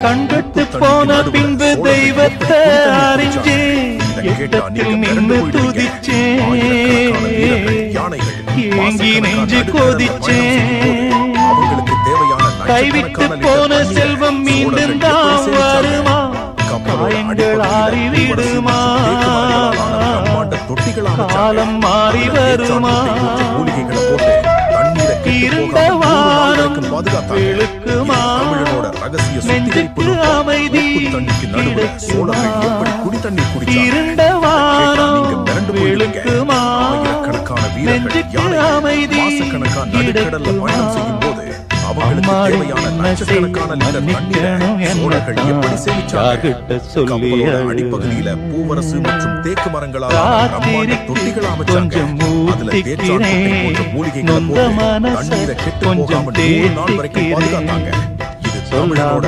கண்கட்டு போன பின்பு தெய்வத்தை அறிஞ்சே எட்டத்தில் நின்று துதிச்சே ஏங்கி நெஞ்சு கொதிச்சேன் கைவிட்டு போன செல்வம் மீண்டும் தான் வருமா காயங்கள் ஆறிவிடுமா காலம் மாறி வருமா இருந்த வானம் வெளுக்குமா நெஞ்சுக்கு அமைதி கிடைக்குமா இருண்ட வானம் வெளுக்குமா நெஞ்சுக்கு அமைதி கிடைக்குமா அம்மா என்ன மன்னிக்கணும் என்னகிட்ட சொல்லி கொஞ்சம் ஊத்திக்கிறேன் நொந்த மனச கொஞ்சம் தேத்திக்கிறேன் சொல்லாத